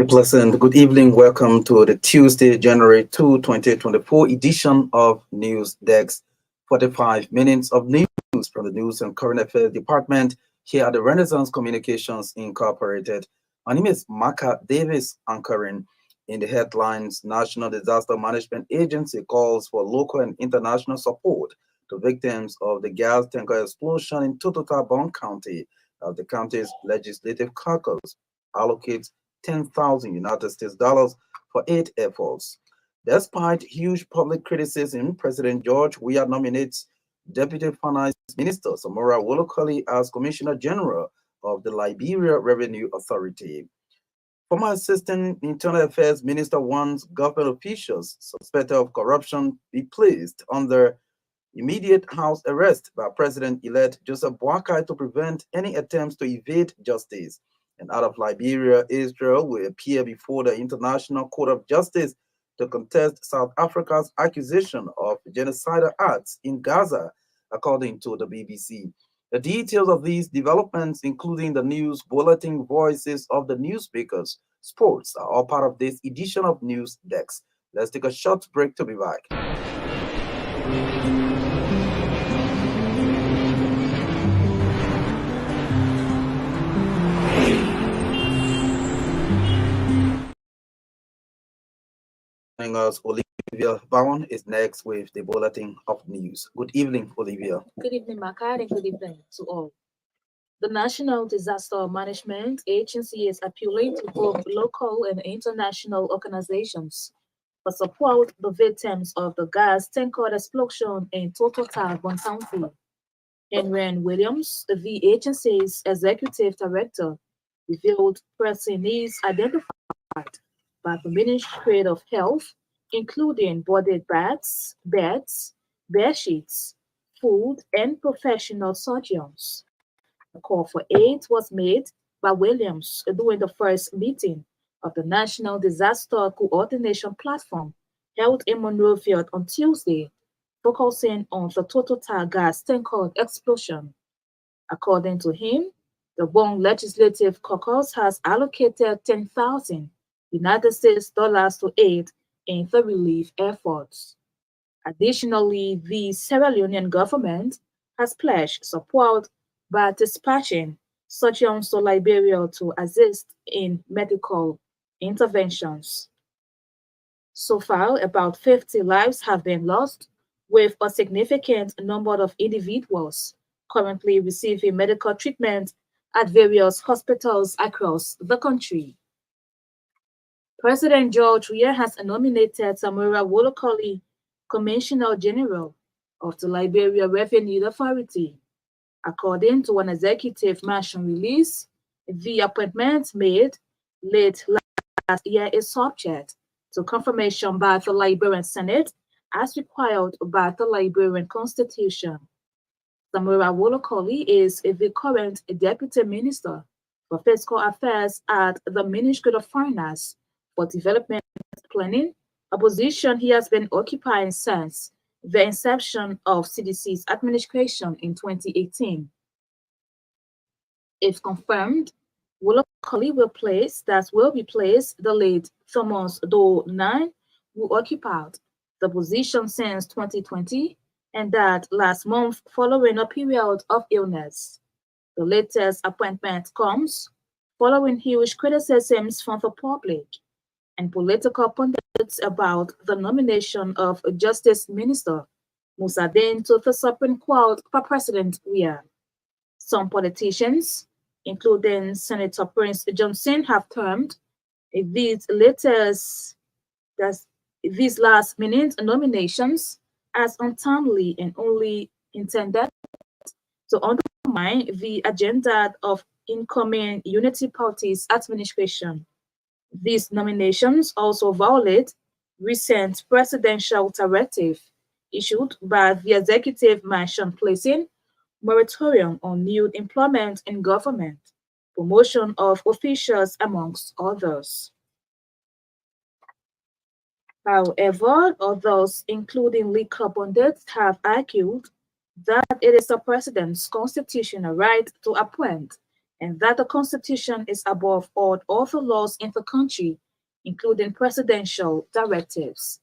A pleasant good evening. Welcome to the Tuesday, January 2, 2024 edition of News Desk. 45 minutes of news from the News and Current Affairs Department here at the Renaissance Communications Incorporated. My name is Maka Davis, anchoring in the headlines. National Disaster Management Agency calls for local and international support to victims of the gas tanker explosion in Totota Bond County as the county's legislative caucus allocates 10,000 United States dollars for aid efforts. Despite huge public criticism, President George Weah nominates Deputy Finance Minister Samora Wolokoli as Commissioner General of the Liberia Revenue Authority. Former Assistant Internal Affairs Minister wants government officials suspected of corruption be placed under immediate house arrest by President-elect Joseph Boakai to prevent any attempts to evade justice. And out of Liberia, Israel will appear before the International Court of Justice to contest South Africa's accusation of genocidal acts in Gaza, according to the BBC. The details of these developments, including the news bulletin, voices of the newspapers, sports, are all part of this edition of News Desk. Let's take a short break to be back. Us, Olivia Bowen is next with the bulletin of news. Good evening, Olivia. Good evening, Makar, and good evening to all. The National Disaster Management Agency is appealing to both local and international organizations for support the victims of the gas tanker explosion in Totota Bond County. Henry Williams, the agency's executive director, revealed pressing needs identified by the Ministry of Health, including boarded bags, beds, bed sheets, food, and professional surgeons. A call for aid was made by Williams during the first meeting of the National Disaster Coordination Platform held in Monrovia on Tuesday, focusing on the Totota gas tanker explosion. According to him, the Bong Legislative Caucus has allocated 10,000 United States dollars to aid in the relief efforts. Additionally, the Sierra Leonean government has pledged support by dispatching surgeons to Liberia to assist in medical interventions. So far, about 50 lives have been lost, with a significant number of individuals currently receiving medical treatment at various hospitals across the country. President George Weah has nominated Samora Wolokoli Commissioner General of the Liberia Revenue Authority. According to an executive mansion release, the appointment made late last year is subject to confirmation by the Liberian Senate as required by the Liberian Constitution. Samora Wolokoli is the current Deputy Minister for Fiscal Affairs at the Ministry of Finance for Development Planning, a position he has been occupying since the inception of CDC's administration in 2018. If confirmed, Wolokoli will replace the late Thomas Doe Nine, who occupied the position since 2020 and that last month following a period of illness. The latest appointment comes following huge criticisms from the public and political pundits about the nomination of Justice Minister Musadin to the Supreme Court for President Weah. Some politicians, including Senator Prince Johnson, have termed these latest these last-minute nominations as untimely and only intended to undermine the agenda of incoming Unity Party's administration. These nominations also violate recent presidential directive issued by the executive mansion placing moratorium on new employment in government, promotion of officials, amongst others. However, others, including legal pundits, have argued that it is the president's constitutional right to appoint and that the Constitution is above all other laws in the country, including presidential directives.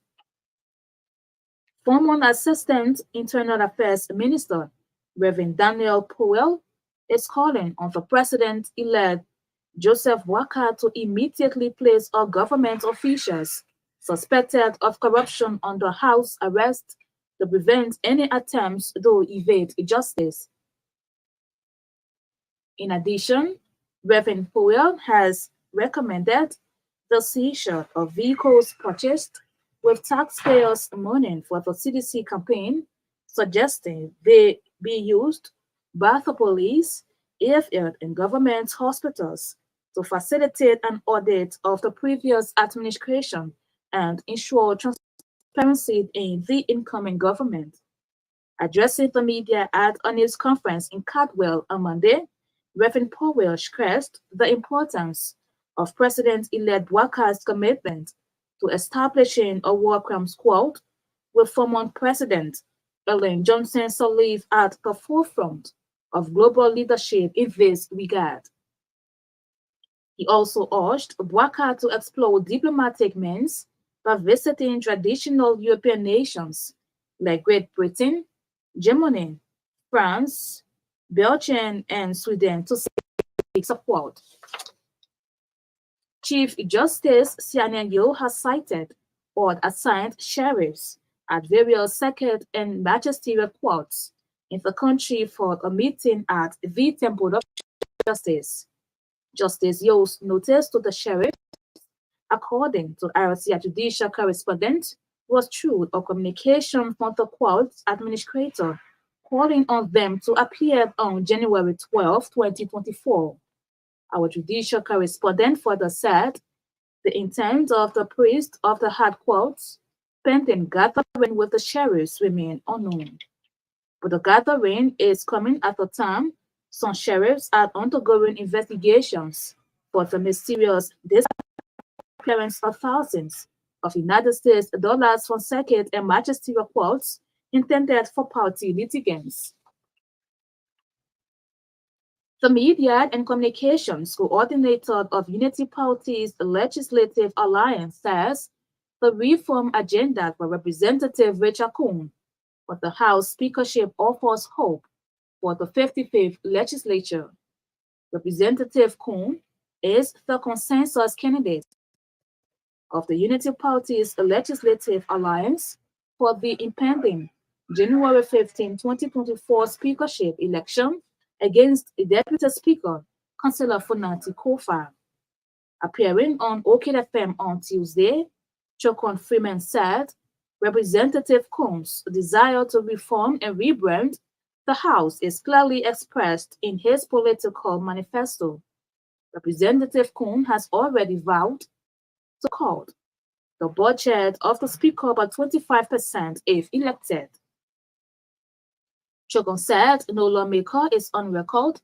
Former Assistant Internal Affairs Minister Reverend Daniel Powell is calling on the President-elect Joseph Waka to immediately place all government officials suspected of corruption under house arrest to prevent any attempts to evade justice. In addition, Reverend Powell has recommended the seizure of vehicles purchased with taxpayers' money for the CDC campaign, suggesting they be used by the police, airfield, and government hospitals to facilitate an audit of the previous administration and ensure transparency in the incoming government. Addressing the media at a news conference in Caldwell on Monday, Reverend Powell stressed the importance of President-elect Waka's commitment to establishing a war crimes squad with former President Ellen Johnson Sirleaf at the forefront of global leadership in this regard. He also urged Waka to explore diplomatic means by visiting traditional European nations like Great Britain, Germany, France, Belgium, and Sweden to seek support. Chief Justice Sianenyo has cited or assigned sheriffs at various circuit and magisterial courts in the country for a meeting at the Temple of Justice. Justice Yo's notice to the sheriff, according to RCA judicial correspondent, was through a communication from the court's administrator calling on them to appear on January 12, 2024. Our judicial correspondent further said the intent of the priest of the hard courts pending gathering with the sheriffs remain unknown. But the gathering is coming at a time some sheriffs are undergoing investigations for the mysterious disappearance of thousands of United States dollars from circuit and magisterial courts intended for party litigants. The Media and Communications Coordinator of Unity Party's Legislative Alliance says the reform agenda for Representative Richard Coon for the House Speakership offers hope for the 55th legislature. Representative Coon is the consensus candidate of the Unity Party's Legislative Alliance for the impending January 15, 2024 speakership election against Deputy Speaker, Councillor Funati Kofa. Appearing on Orchid FM on Tuesday, Chokon Freeman said Representative Coon's desire to reform and rebrand the House is clearly expressed in his political manifesto. Representative Coon has already vowed to cut the budget of the Speaker by 25% if elected. Chokon said no lawmaker is on record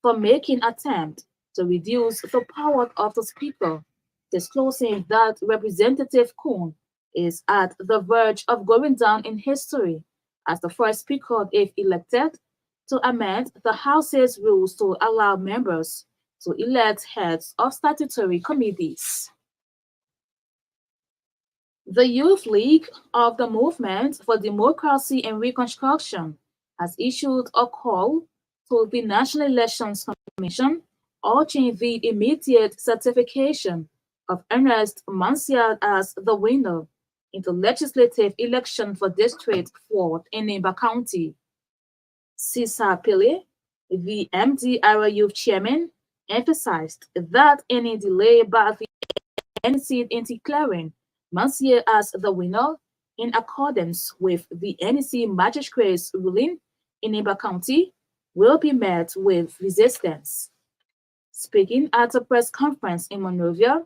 for making attempt to reduce the power of the Speaker, disclosing that Representative Coon is at the verge of going down in history as the first Speaker, if elected, to amend the House's rules to allow members to elect heads of statutory committees. The Youth League of the Movement for Democracy and Reconstruction has issued a call to the National Elections Commission urging the immediate certification of Ernest Mancial as the winner in the legislative election for District 4 in Nimba County. Cesar Pili, the MDR Youth Chairman, emphasized that any delay by the NEC in declaring Mancial as the winner in accordance with the NEC magistrate's ruling in Nimba County will be met with resistance. Speaking at a press conference in Monrovia,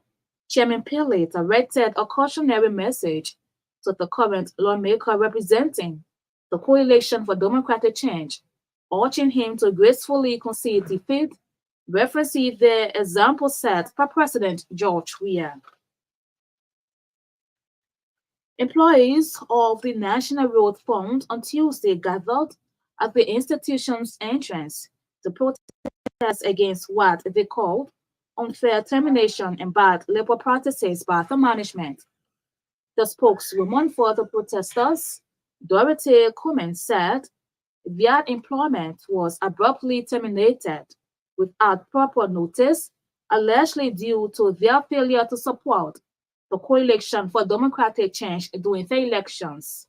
Chairman Pele directed a cautionary message to the current lawmaker representing the Coalition for Democratic Change, urging him to gracefully concede defeat, referencing the example set by President George Weah. Employees of the National Road Fund on Tuesday gathered at the institution's entrance to protest against what they called unfair termination and bad labor practices by the management. The spokeswoman for the protesters, Dorothy Cummins, said their employment was abruptly terminated without proper notice, allegedly due to their failure to support the Coalition for Democratic Change during the elections.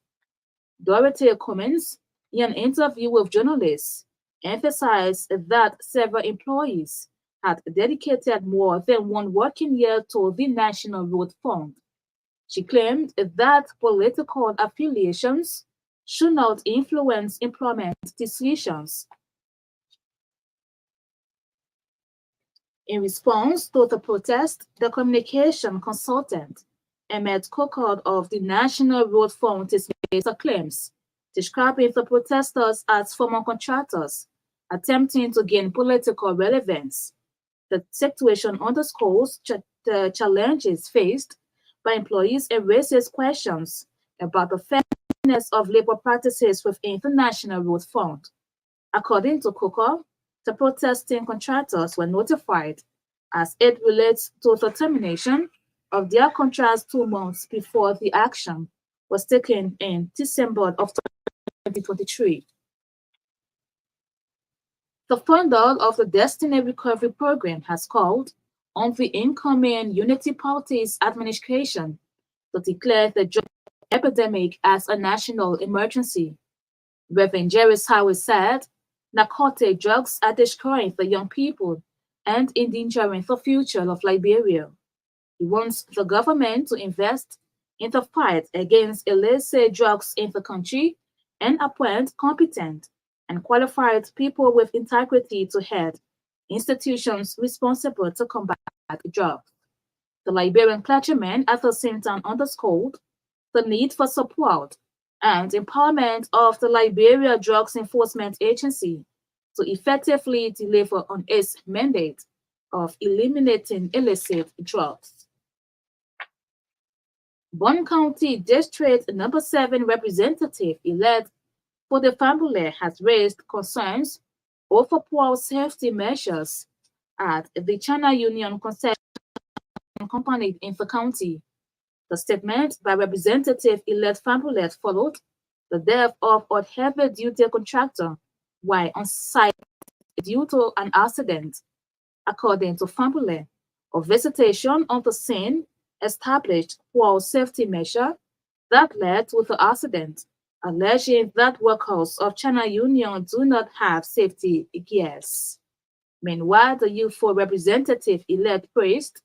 Dorothy Cummins, in an interview with journalists, emphasized that several employees had dedicated more than one working year to the National Road Fund. She claimed that political affiliations should not influence employment decisions. In response to the protest, the communication consultant, Emmett Cockard of the National Road Fund, made claims, describing the protesters as former contractors attempting to gain political relevance. The situation underscores the challenges faced by employees and raises questions about the fairness of labor practices within the National Road Fund. According to Coker, the protesting contractors were notified as it relates to the termination of their contracts 2 months before the action was taken in December of 2023. The founder of the Destiny Recovery Program has called on the incoming Unity Party's administration to declare the drug epidemic as a national emergency. Reverend Jerry Howard said, narcotic drugs are destroying the young people and endangering the future of Liberia. He wants the government to invest in the fight against illicit drugs in the country and appoint competent and qualified people with integrity to head institutions responsible to combat drugs. The Liberian clergyman at the same time underscored the need for support and empowerment of the Liberia Drugs Enforcement Agency to effectively deliver on its mandate of eliminating illicit drugs. Bonn County District Number 7 representative elect for the family has raised concerns over poor safety measures at the China Union Concession Company in the county. The statement by Representative-elect Fambulet followed the death of a heavy-duty contractor while on site due to an accident. According to Fambulet, a visitation on the scene established poor safety measure that led to the accident, alleging that workers of China Union do not have safety gears. Meanwhile, the youthful representative-elect praised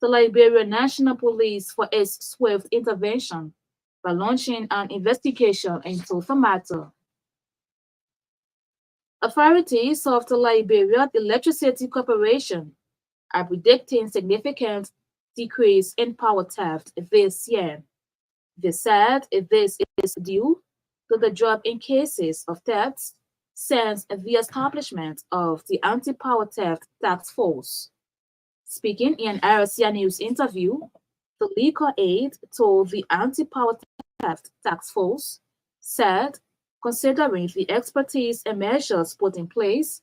the Liberian National Police for its swift intervention by launching an investigation into the matter. Authorities of the Liberian Electricity Corporation are predicting significant decrease in power theft this year. They said this is due to the drop in cases of thefts since the establishment of the Anti-Power Theft Task Force. Speaking in an RCA News interview, the legal aide to the Anti-Power Theft Task Force said, considering the expertise and measures put in place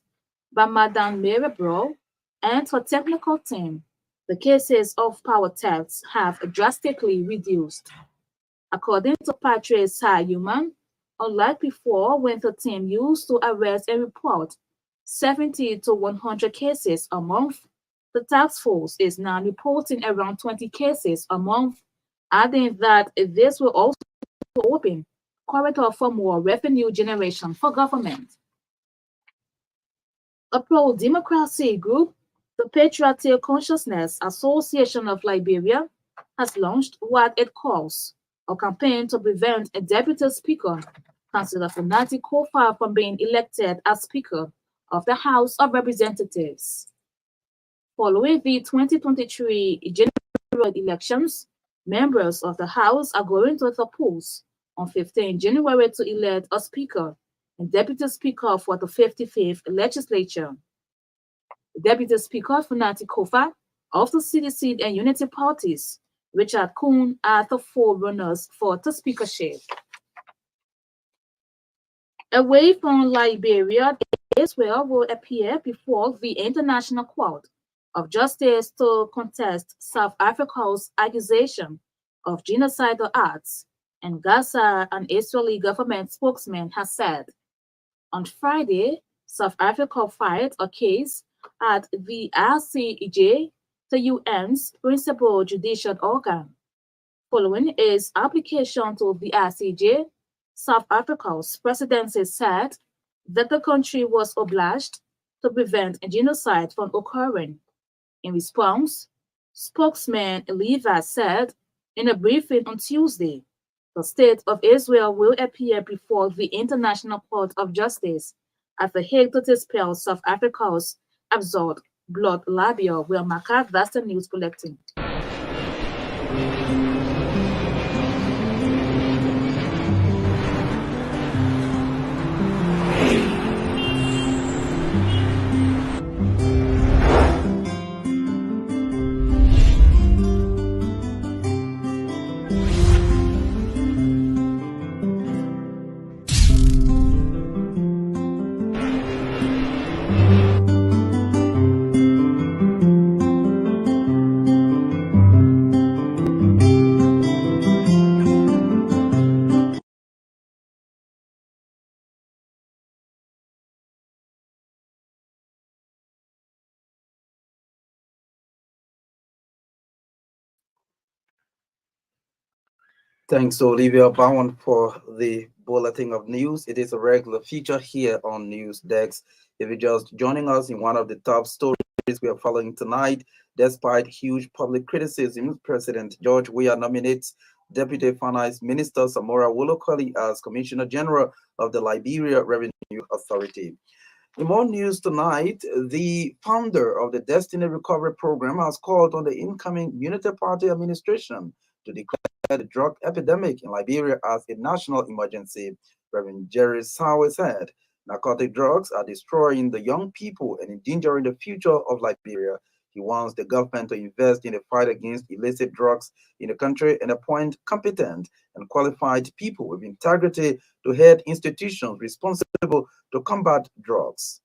by Madame Mary Bro and her technical team, the cases of power thefts have drastically reduced. According to Patrice Sayuman, unlike before when the team used to arrest and report 70 to 100 cases a month, the task force is now reporting around 20 cases a month, adding that this will also open corridor for more revenue generation for government. A pro-democracy group, the Patriotic Consciousness Association of Liberia, has launched what it calls a campaign to prevent a deputy speaker, Councillor Funati Kofa, from being elected as Speaker of the House of Representatives. Following the 2023 general elections, members of the House are going to the polls on 15 January to elect a Speaker and Deputy Speaker for the 55th Legislature. The Deputy Speaker, Funati Kofa, of the CDC and Unity parties, Richard Kuhn, are the forerunners for the speakership. Away from Liberia, Israel will appear before the International Court of Justice to contest South Africa's accusation of genocidal acts, and Gaza, an Israeli government spokesman, has said. On Friday, South Africa filed a case at the ICJ, the UN's principal judicial organ. Following its application to the ICJ, South Africa's presidency said that the country was obliged to prevent a genocide from occurring. In response, spokesman Levi said in a briefing on Tuesday, the state of Israel will appear before the International Court of Justice at The Hague to dispel South Africa's absurd blood libel. Will Makar, that's the news bulletin. Thanks to Olivia Bowen for the bulletin of news. It is a regular feature here on News Desk. If you're just joining us in one of the top stories we are following tonight, despite huge public criticism, President George Weah nominates Deputy Finance Minister Samora Wolokoli as Commissioner General of the Liberia Revenue Authority. In more news tonight, the founder of the Destiny Recovery Program has called on the incoming Unity Party administration to declare the drug epidemic in Liberia as a national emergency. Reverend Jerry Sower said, narcotic drugs are destroying the young people and endangering the future of Liberia. He wants the government to invest in the fight against illicit drugs in the country and appoint competent and qualified people with integrity to head institutions responsible to combat drugs.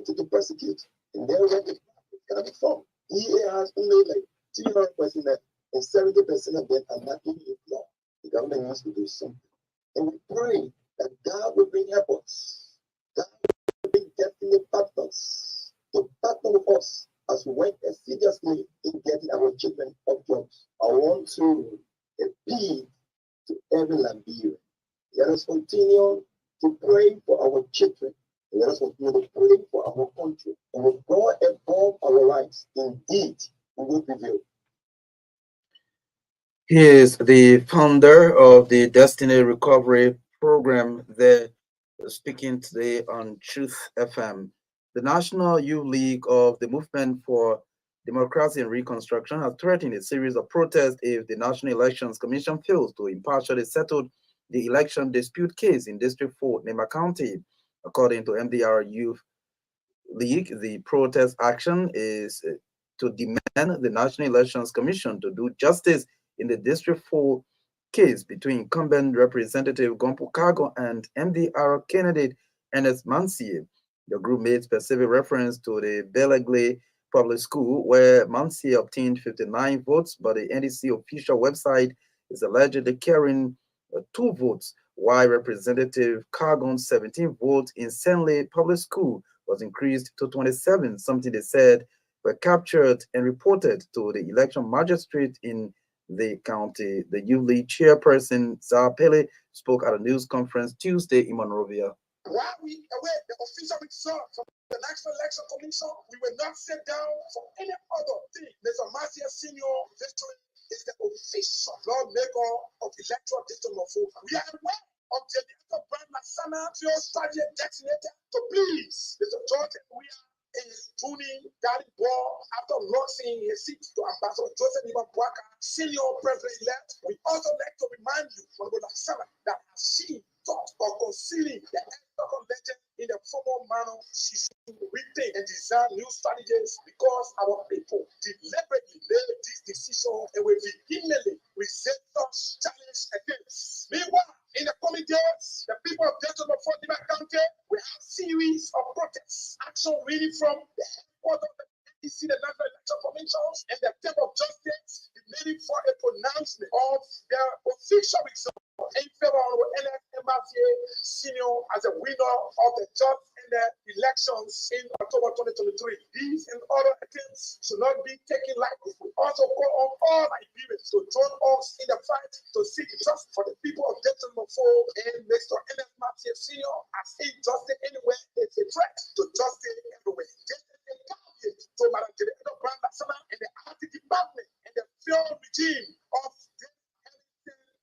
To persecute. And there where the coming from. He has only like 200% and 70% of them are not even in law. The government has to do something. And we pray that God will bring efforts. God will bring destiny partners to partner with us as we work assiduously in getting our children of jobs. I want to appeal to every Liberian. Let us continue to pray for our children. Let us continue to pray for our country. And when God above our rights, indeed, we will prevail. He is the founder of the Destiny Recovery Program there, speaking today on Truth FM. The National Youth League of the Movement for Democracy and Reconstruction has threatened a series of protests if the National Elections Commission fails to impartially settle the election dispute case in District 4, Nema County. According to MDR Youth League, the protest action is to demand the National Elections Commission to do justice in the District 4 case between incumbent Representative Gompo Kago and MDR candidate Ernest Mansie. The group made specific reference to the Belegle Public School, where Mansie obtained 59 votes, but the NDC official website is allegedly carrying 2 votes, while Representative Kagon's 17 votes in Senley Public School was increased to 27, something they said were captured and reported to the election magistrate in the county. The ULE chairperson, Zapele, spoke at a news conference Tuesday in Monrovia. While we await the official result from the National Election Commission, we will not sit down for any other thing. Mr. Marcia Senior victory is the official lawmaker of electoral district of Foka. We are aware of the electoral brand Lasana field strategy designated to please Mr. George we is tuning that ball after losing his seat to Ambassador Joseph Iman Bwaka, senior president-elect. We also like to remind you, Honorable Lasana, that she thought of concealing the historical legend in a formal manner. She should rethink and design new strategies because our people deliberately made this decision and will vehemently resist such challenge against. Meanwhile, in the coming days, the people of Delta Norfolk County will have series of protests, action really from the headquarters of the NDC, the National Election Commissions, and the Temple of Justice, demanding for a pronouncement of their official result in favor of NFMRTA Senior as a winner of the judge in the elections in October 2023. These and other attempts should not be taken lightly. We also call on all Nigerians to join us in the fight to seek justice for the people of Delta Norfolk and Mr. NFMRTA Senior, as injustice anywhere is a threat to justice everywhere. To Madam Director Brand Lasana and the IT department and the failed regime of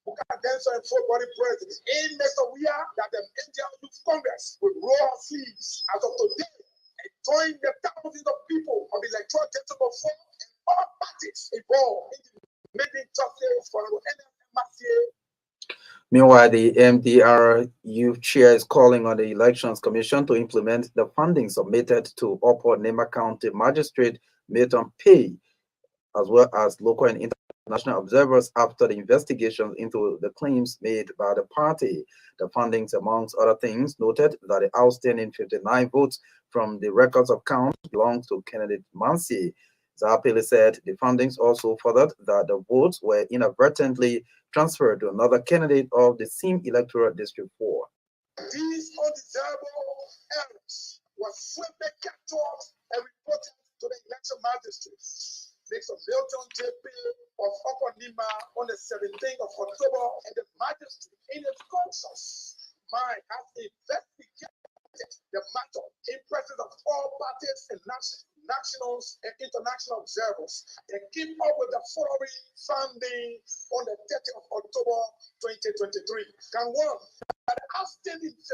Bukadenso and full body president in Mr. Weir that the Indian Youth Congress will roll our sleeves as of today and join the thousands of people of the electoral district of Four and all parties involved in making justice for our NMRCA. Meanwhile, the MDR youth chair is calling on the Elections Commission to implement the funding submitted to Upper Nema County Magistrate Milton Pay, as well as local and international observers after the investigations into the claims made by the party. The fundings, amongst other things, noted that the outstanding 59 votes from the records of count belongs to candidate Mansi. Zapele said the fundings also furthered that the votes were inadvertently transferred to another candidate of the same electoral district 4. These undesirable errors were swiftly captured and reported to the election magistrates. Mr. Milton J.P. of Upper Nima on the 17th of October, and the magistrate in his conscience mind has investigated the matter in presence of all parties and nationals and international observers, and came up with the following funding on the 30th of October 2023. Can one that the outstanding 59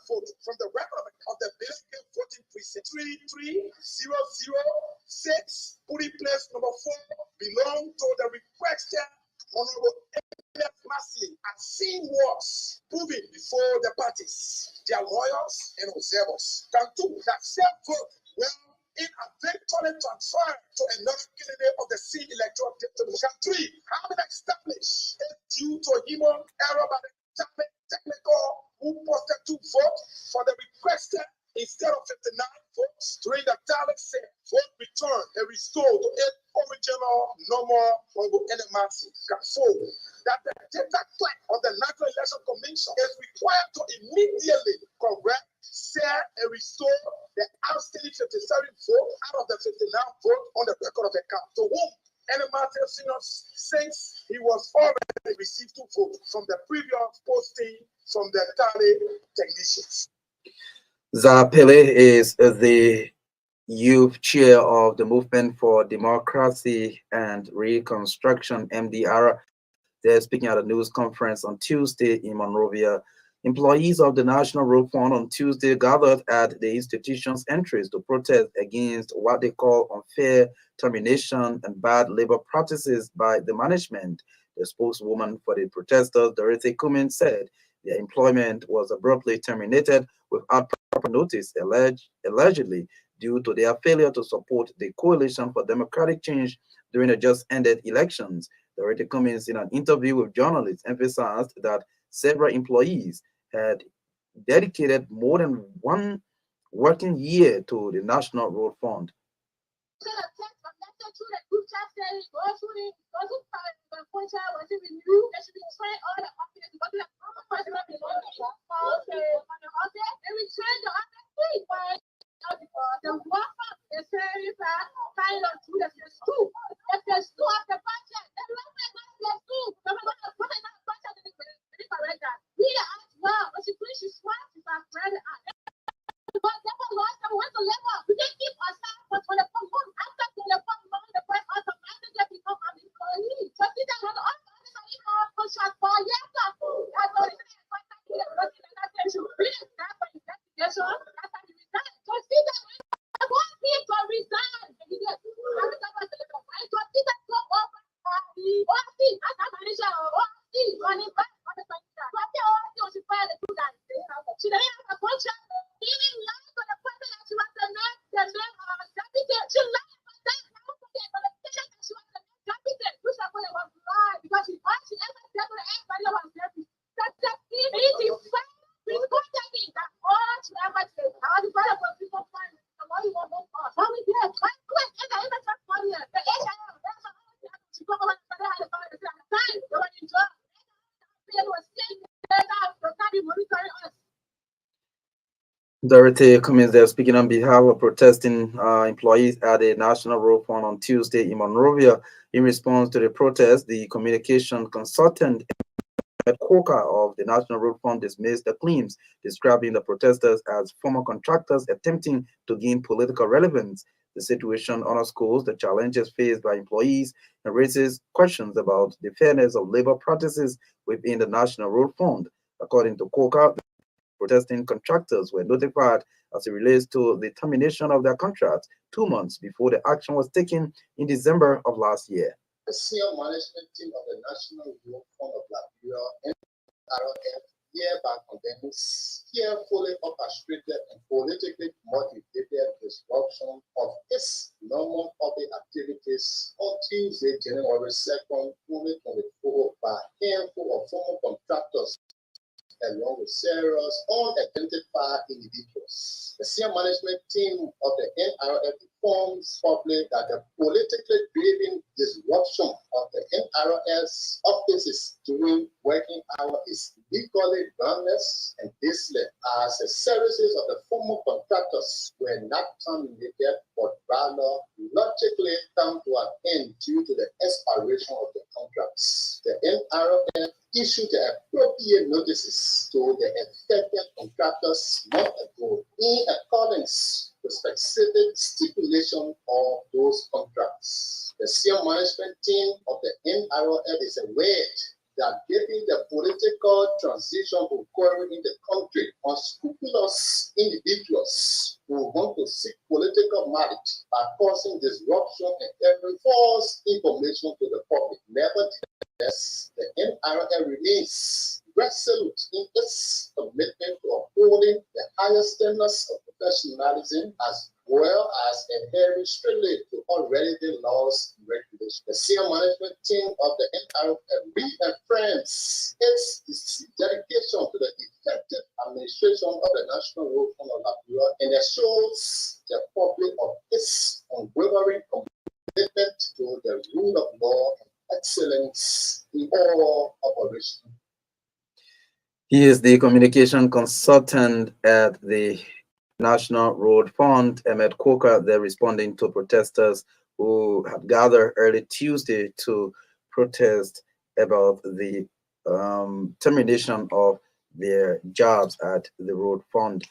votes from the record of the Billiken voting precinct 33006, polling place number 4, belong to the requested Honorable F. Massey and seen was proving before the parties, their lawyers and observers. Can two that same vote will inadvertently transferred to another candidate of the same electoral district. Can three have been established due to human error by the technical who posted 2 votes for the requested instead of 59 votes during the tally set, vote return and restored to its original normal Honorable NMRC. Can four that the data clerk of the National Election Commission is required to immediately correct, share, and restore the outstanding 57 votes out of the 59 votes on the record of account, to whom NMRC Senior since he was already received 2 votes from the previous posting from the tally technicians. Zapele is the youth chair of the Movement for Democracy and Reconstruction, MDR. They're speaking at a news conference on Tuesday in Monrovia. Employees of the National Road Fund on Tuesday gathered at the institution's entrance to protest against what they call unfair termination and bad labor practices by the management. The spokeswoman for the protesters, Dorothy Cummins, said their employment was abruptly terminated without proper notice, allegedly due to their failure to support the Coalition for Democratic Change during the just-ended elections. Dorothy Cummins, in an interview with journalists, emphasized that several employees had dedicated more than 1 working year to the National Road Fund. Dorothy Cummings there speaking on behalf of protesting employees at the National Road Fund on Tuesday in Monrovia. In response to the protest, the communication consultant at Coca of the National Road Fund dismissed the claims, describing the protesters as former contractors attempting to gain political relevance. The situation underscores the challenges faced by employees and raises questions about the fairness of labor practices within the National Road Fund. According to Coca, protesting contractors were notified as it relates to the termination of their contracts 2 months before the action was taken in December of last year. The senior management team of the National Youth Fund of Liberia, NRF, hereby condemns carefully orchestrated and politically motivated disruption of its normal public activities on Tuesday, January 2nd, 2024 by a handful of former contractors along with serious unidentified individuals. The senior management team of the NRF informs public that the politically driven disruption of the NRF's offices during working hours is legally groundless and baseless, as a series of the former contractors were not terminated but rather logically come to an end due to the expiration of the contracts. The NRF issued the appropriate notices to the affected contractors months ago in accordance with specific stipulation of those contracts. The senior management team of the NRF is aware that given the political transition occurring in the country, unscrupulous individuals who want to seek political merit are causing disruption and every false information to the public. Nevertheless, the NRF remains resolute in its commitment to upholding the highest standards of professionalism as well as adhering strictly to already the laws and regulations. The senior management team of the NRF reaffirms its dedication to the effective administration of the National Road Fund of Liberia and assures the public of its unwavering commitment to the rule of law and excellence in all operations. He is the communication consultant at the National Road Fund, Ahmed Coker. They're responding to protesters who had gathered early Tuesday to protest about the termination of their jobs at the Road Fund.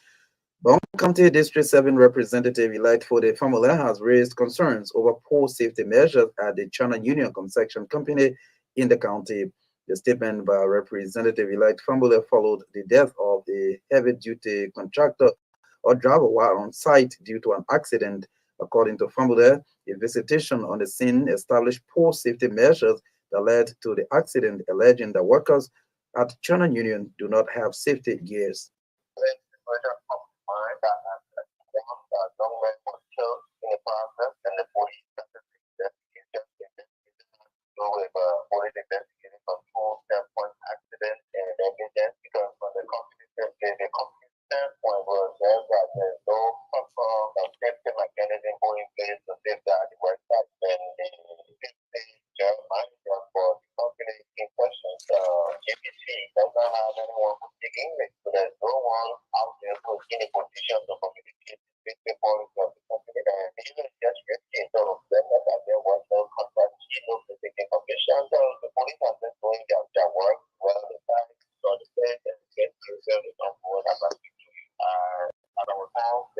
Bong County District 7 representative elect for the Famula has raised concerns over poor safety measures at the China Union Construction Company in the county. The statement by Representative-elect Famula followed the death of a heavy-duty contractor or driver while on site due to an accident. According to Famula, a visitation on the scene established poor safety measures that led to the accident, alleging that workers at China Union do not have safety gears. With police investigating control standpoint accident and negligence, because from the company standpoint was that there's no proper safety mechanism put in place to safeguard the worksite, and the general manager for the company in question, GPC, does not have anyone who speak English, so there's no one out there who's in a position to communicate with the policy of the company, and even just risky. So then that there was no contact information. So the police have been doing their work well. The time so the state and get reserved on board about 2 years.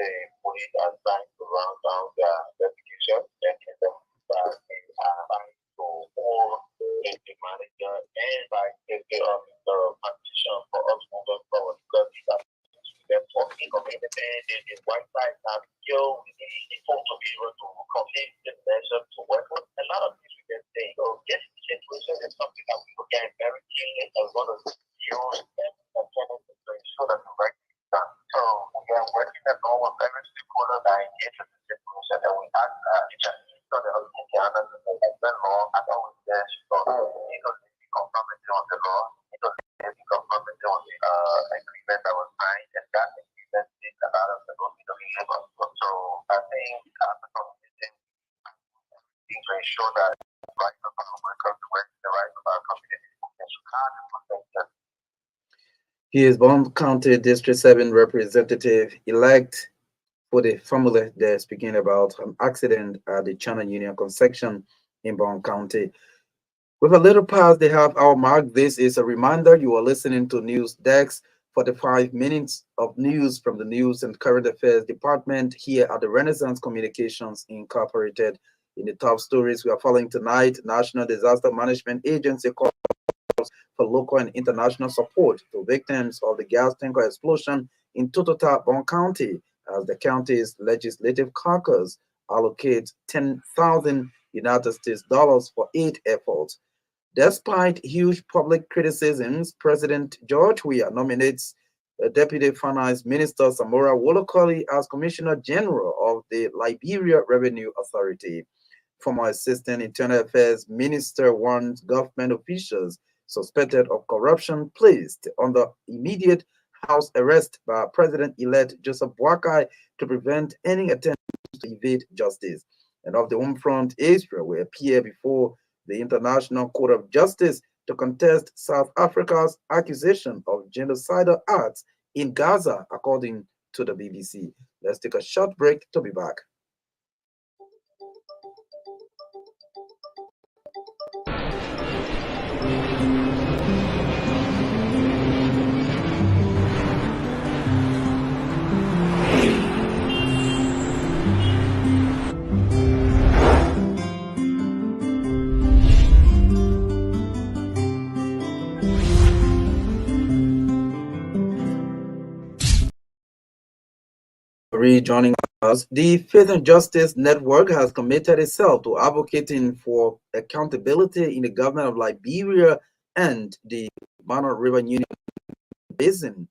the police are trying to round down their investigation and get them that they are trying to hold the manager and like take care of the partition for us moving forward because these are they're talking of anything the white side have still we need people to be able to complete the measure to work with. A lot of things we can say, oh, this situation is something that we look at very keenly as well as use every opportunity to ensure that the right thing is done. So we are working at all with every stakeholder that engage in the situation and we ask each and each of the other Indianas and the law as always says, so because they conformity on the law, because they conformity on the agreement that was signed and that agreement is a lot of the labor. So I think after communicating to ensure that the rights of our workers, the rights of our community, and Chicago protect them. He is Bond County District 7 representative elect for the family they're speaking about an accident at the China Union concession in Bond County. With a little past the half hour mark, this is a reminder you are listening to News Desk, 45 minutes of news from the News and Current Affairs Department here at the Renaissance Communications Incorporated. In the top stories we are following tonight, National Disaster Management Agency calls for local and international support to victims of the gas tanker explosion in Totota, Bon County, as the county's legislative caucus allocates 10,000 United States dollars for aid efforts. Despite huge public criticisms, President George Weah nominates Deputy Finance Minister Samora Wolokoli as Commissioner General of the Liberia Revenue Authority. Former Assistant Internal Affairs Minister warns government officials suspected of corruption placed under immediate house arrest by President-elect Joseph Boakai to prevent any attempt to evade justice. And of the home front, Israel will appear before the International Court of Justice to contest South Africa's accusation of genocidal acts in Gaza, according to the BBC. Let's take a short break to be back. Rejoining us, the Faith and Justice Network has committed itself to advocating for accountability in the government of Liberia and the Mano River Union Basin.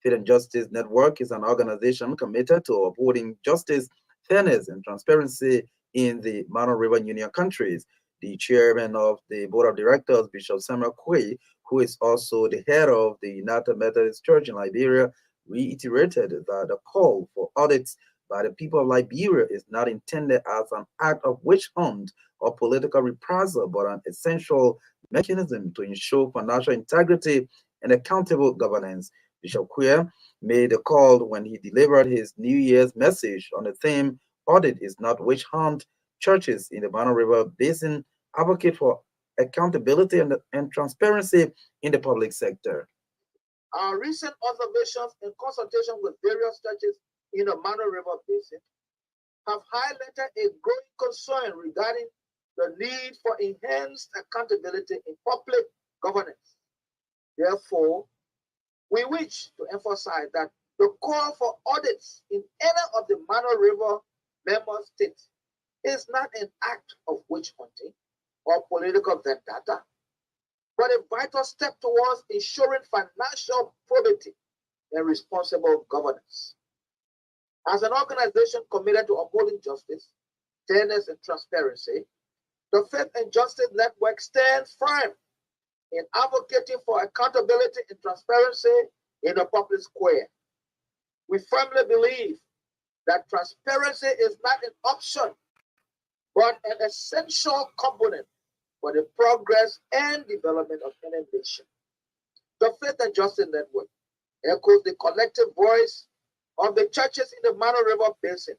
Faith and Justice Network is an organization committed to upholding justice, fairness, and transparency in the Mano River Union countries. The chairman of the board of directors, Bishop Samuel Quay, who is also the head of the United Methodist Church in Liberia, reiterated that the call for audits by the people of Liberia is not intended as an act of witch hunt or political reprisal, but an essential mechanism to ensure financial integrity and accountable governance. Bishop Queer made a call when he delivered his New Year's message on the theme, Audit is not witch hunt. Churches in the Mano River Basin advocate for accountability and transparency in the public sector. Our recent observations in consultation with various churches in the Mano River Basin have highlighted a growing concern regarding the need for enhanced accountability in public governance. Therefore, we wish to emphasize that the call for audits in any of the Mano River member states is not an act of witch hunting or political vendetta, but a vital step towards ensuring financial probity and responsible governance. As an organization committed to upholding justice, fairness, and transparency, the Faith and Justice Network stands firm in advocating for accountability and transparency in the public square. We firmly believe that transparency is not an option, but an essential component for the progress and development of any nation. The Faith and Justice Network echoes the collective voice of the churches in the Mano River Basin,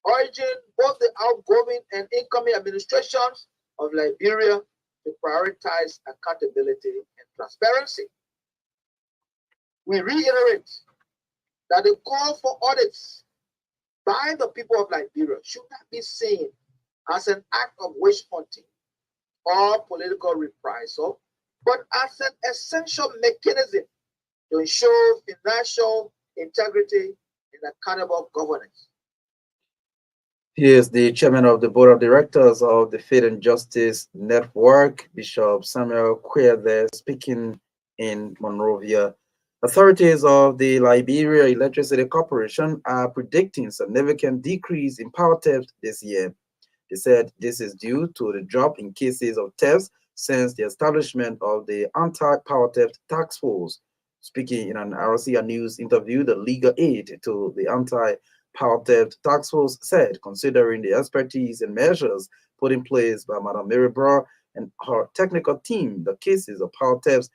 urging both the outgoing and incoming administrations of Liberia to prioritize accountability and transparency. We reiterate that the call for audits by the people of Liberia should not be seen as an act of witch hunting or political reprisal, but as an essential mechanism to ensure financial integrity and accountable governance. He is the chairman of the board of directors of the Faith and Justice Network, Bishop Samuel Quayle, speaking in Monrovia. Authorities of the Liberia Electricity Corporation are predicting significant decrease in power theft this year. They said this is due to the drop in cases of thefts since the establishment of the Anti-Power Theft Task Force. Speaking in an RCA News interview, the legal aid to the Anti-Power Theft Task Force said, considering the expertise and measures put in place by Madam Mary Brough and her technical team, the cases of power thefts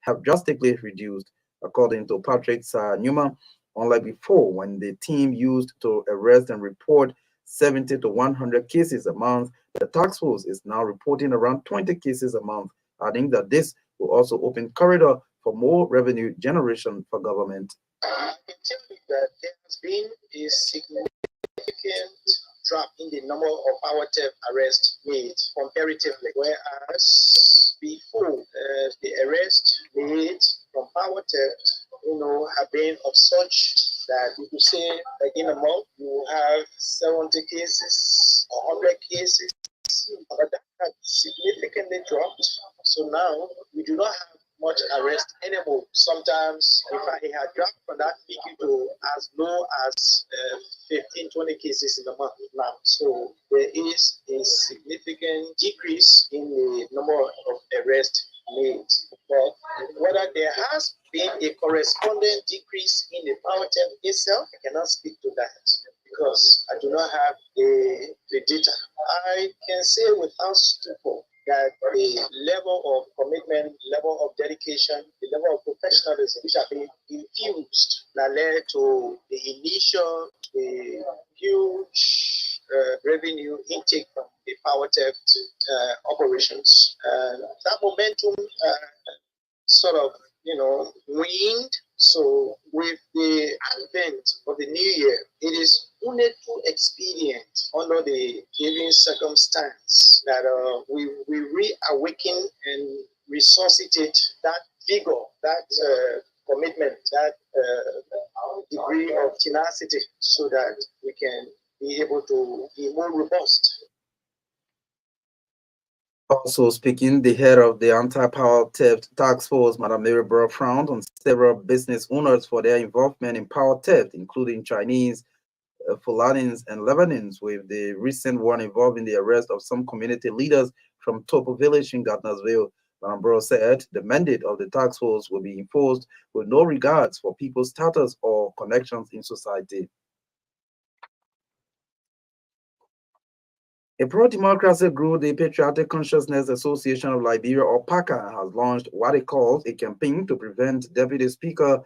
have drastically reduced. According to Patrick Newman, unlike before, when the team used to arrest and report 70 to 100 cases a month, the task force is now reporting around 20 cases a month, adding that this will also open corridor for more revenue generation for government. I can tell you that there has been a significant drop in the number of power theft arrests made comparatively, whereas before the arrest made from power theft, have been of such that you could say like in a month you have 70 cases, 100 cases, but that has significantly dropped. So now we do not have much arrest anymore. Sometimes, in fact, it had dropped from that figure to as low as 15, 20 cases in a month now. So there is a significant decrease in the number of arrests made. But whether there has been a corresponding decrease in the power theft itself, I cannot speak to that because I do not have the data. I can say without stupor that the level of commitment, level of dedication, the level of professionalism which have been infused that led to the initial, the huge revenue intake from the power theft operations. That momentum sort of, waned. So with the advent of the new year, it is only too expedient under the given circumstance that we reawaken and resuscitate that vigor, that commitment, that degree of tenacity so that we can be able to be more robust. Also speaking, the head of the Anti-Power Theft Task Force, Madam Mary Brough, frowned on several business owners for their involvement in power theft, including Chinese, Fulanis, and Lebanese, with the recent one involving the arrest of some community leaders from Topo Village in Gardnersville. Madam Brough said the mandate of the task force will be enforced with no regards for people's status or connections in society. A pro-democracy group, the Patriotic Consciousness Association of Liberia, or PACA, has launched what it calls a campaign to prevent Deputy Speaker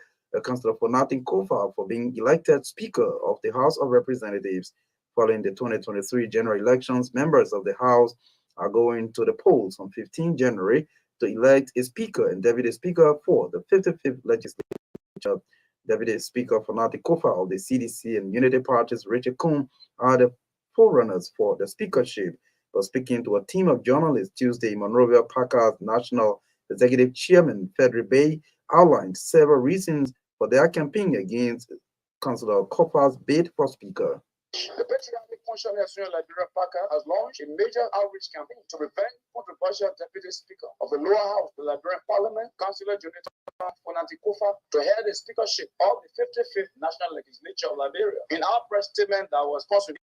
Councillor Fonati Kofa from being elected Speaker of the House of Representatives. Following the 2023 general elections, members of the House are going to the polls on 15 January to elect a Speaker and Deputy Speaker for the 55th legislature. Deputy Speaker Fonati Kofa of the CDC and Unity Parties, Richard Coombe, are the forerunners for the speakership. But speaking to a team of journalists Tuesday, Monrovia PACA's National Executive Chairman, Frederick Bay, outlined several reasons for their campaign against Councillor Kofa's bid for Speaker. The Patriotic Consciousness Association of Liberia PACA has launched a major outreach campaign to prevent controversial Deputy Speaker of the lower house, the Liberian Parliament, Councillor Jonathan Fonati Kofa, to head the speakership of the 55th National Legislature of Liberia. In our press statement that was posted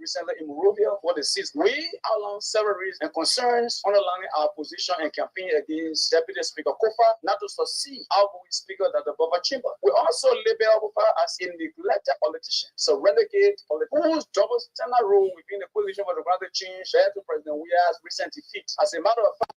recently in Monrovia for the 6th, we outlined several reasons and concerns underlining our position and campaign against Deputy Speaker Kofa not to succeed outgoing Speaker that the Baba Chamber. We also label Kofa as a neglected politician, so renegade politician whose double standard role within the coalition for democratic change led to President Weah's recent defeat. As a matter of fact,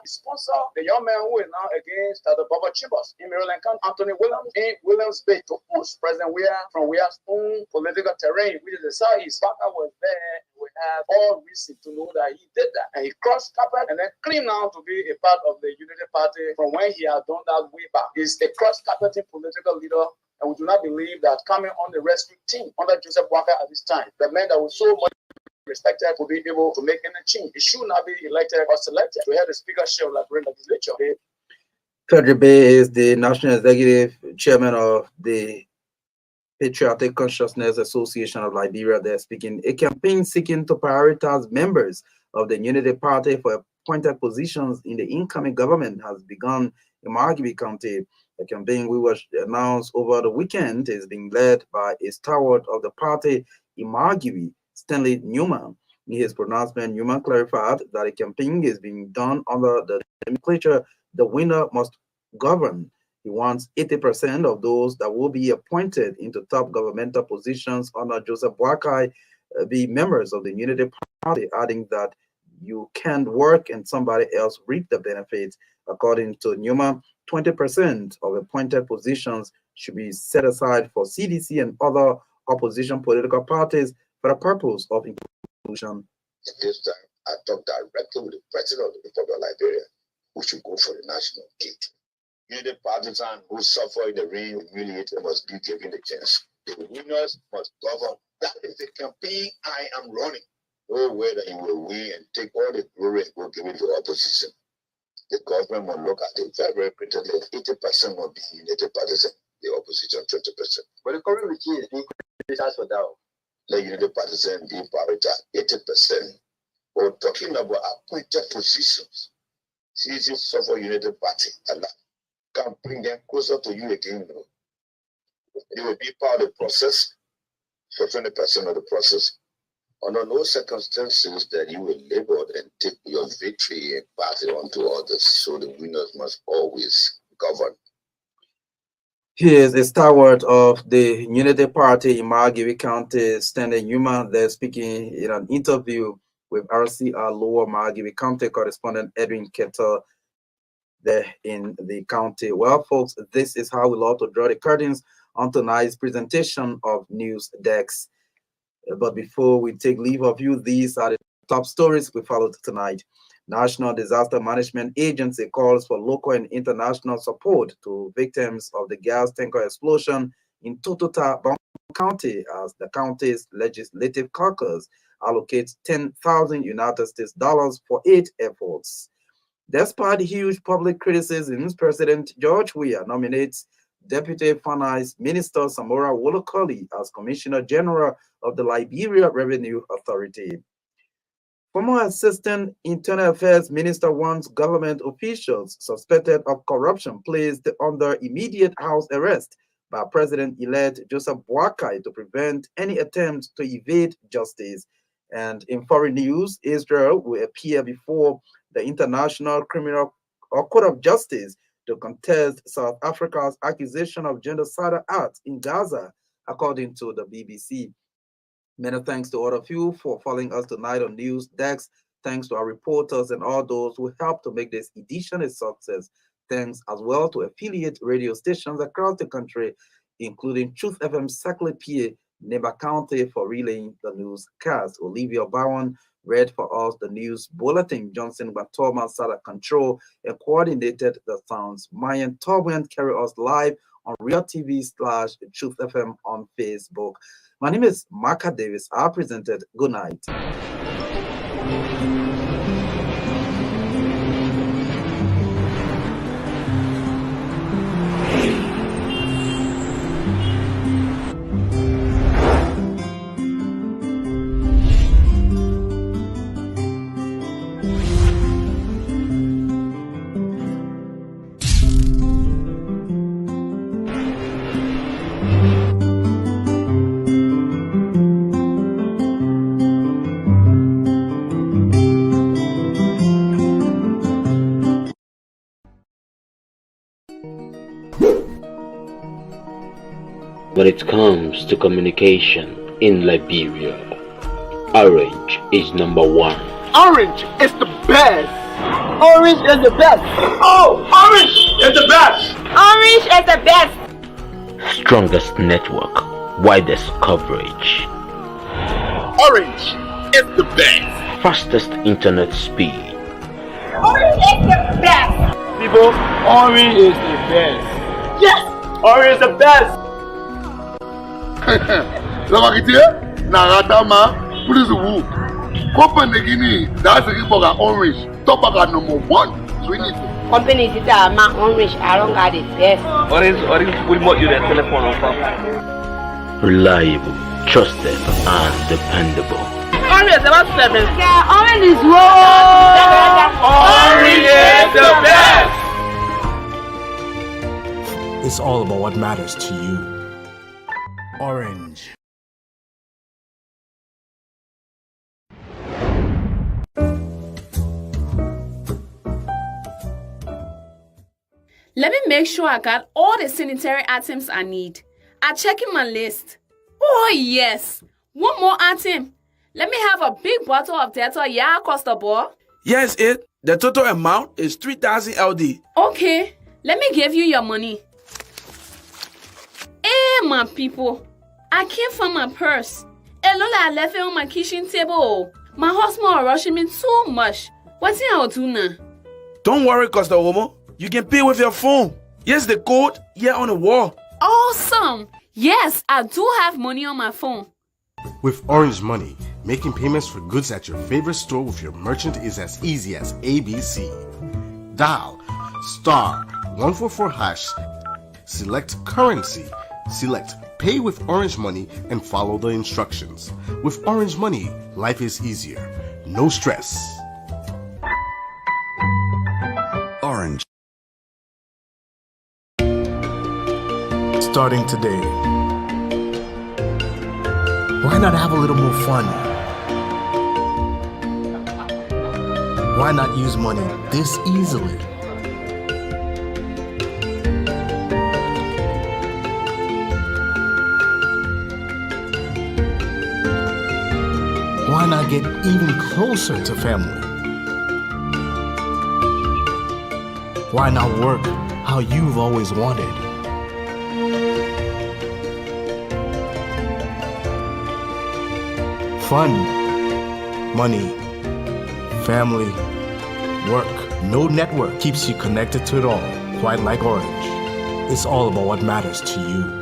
sponsor the young man who is now against the Baba Chambers in Maryland County, Anthony Williams, in Williams Bay, to push President Weah from Weah's own political terrain, which is the Southeast. Parker was there. We have all reason to know that he did that. And he crossed carpet and then claimed now to be a part of the Unity Party from when he had done that way back. He's a cross-carpeting political leader And we do not believe that coming on the rescue team under Joseph Walker at this time, the man that was so much respected will be able to make any change. It should not be elected or selected. We have the speakership of the legislature. Frederick Bay is the National Executive Chairman of the Patriotic Consciousness Association of Liberia. They're speaking. A campaign seeking to prioritize members of the Unity Party for appointed positions in the incoming government has begun in Margibi County. The campaign, which was announced over the weekend, is being led by a stalwart of the party in Margibi, Stanley Newman. In his pronouncement, Newman clarified that the campaign is being done under the nomenclature "the winner must govern." He wants 80% of those that will be appointed into top governmental positions under Joseph Boakai be members of the Unity Party, adding that you can't work and somebody else reap the benefits. According to Newman, 20% of appointed positions should be set aside for CDC and other opposition political parties for the purpose of inclusion. This time, I talked directly with the President of the Republic of Liberia, who should go for the national gate. Unity partisans who suffer in the rain, humiliated, must be given the chance. The winners must govern. That is the campaign I am running. No way that you will win and take all the glory and go give it to the opposition. The government will look at it very, very critically. 80% will be Unity partisans, the opposition 20%. But the current regime is being criticized for that. The Unity partisans being prioritized 80%. We're talking about appointed positions. CDC suffer Unity Party and that can bring them closer to you again. They will be part of the process for 20% of the process. Under no circumstances that you will labor and take your victory and pass it on to others. So the winners must always govern. He is a stalwart of the Unity Party in Margibi County, Stanley Newman. They're speaking in an interview with RCR Lower Margibi County correspondent Edwin Kettle there in the county. Well, folks, this is how we love to draw the curtains on tonight's presentation of News Dex. But before we take leave of you, these are the top stories we followed tonight. National Disaster Management Agency calls for local and international support to victims of the gas tanker explosion in Totota County as the county's legislative caucus allocates $10,000 United States dollars for aid efforts. Despite huge public criticisms, President George Weah nominates Deputy Finance Minister Samora Wolokoli as Commissioner General of the Liberia Revenue Authority. Former Assistant Internal Affairs Minister wants government officials suspected of corruption placed under immediate house arrest by President-elect Joseph Boakai to prevent any attempt to evade justice. And in foreign news, Israel will appear before the International Criminal Court of Justice to contest South Africa's accusation of genocidal acts in Gaza, according to the BBC. Many thanks to all of you for following us tonight on News Dex. Thanks to our reporters and all those who helped to make this edition a success. Thanks as well to affiliate radio stations across the country, including Truth FM Saclay PA, Neba County, for relaying the newscast. Olivia Bowen read for us the news bulletin. Johnson Batoma sat at control and coordinated the sounds. Mayan Torben carried us live on Real TV/Truth FM on Facebook. My name is Marka Davis. I presented. Good night. When it comes to communication in Liberia, Orange is number one. Orange is the best. Orange is the best. Oh, Orange is the best. Orange is the best. Strongest network, widest coverage. Orange is the best. Fastest internet speed. Orange is the best. People, Orange is the best. Yes, Orange is the best. Lamakitie, Naratama, please woo. Copenhagen, that's the Iboga orange. Tobaga number 1. Swing it. Company is my orange. I don't got it. Yes. Orange will more you the telephone on phone. Reliable, trusted, and dependable. Orange is about 7. Yeah, orange is raw. Orange is the best. It's all about what matters to you. Orange. Let me make sure I got all the sanitary items I need. I'm checking my list. Oh, yes. One more item. Let me have a big bottle of Dettol. Yeah, cost the ball. Yes, it. The total amount is 3,000 LD. Okay. Let me give you your money. Hey, my people. I can't find my purse. Hey, Lola, I left it on my kitchen table. My husband is rushing me too much. What's I'll do now? Don't worry, Costa Homo. You can pay with your phone. Yes, the code here on the wall. Awesome. Yes, I do have money on my phone. With Orange Money, making payments for goods at your favorite store with your merchant is as easy as ABC. Dial *144#, select currency, select Pay with Orange Money, and follow the instructions. With Orange Money, life is easier. No stress. Orange. Starting today, why not have a little more fun? Why not use money this easily? Why not get even closer to family? Why not work how you've always wanted? Fun, money, family, work. No network keeps you connected to it all, quite like Orange. It's all about what matters to you.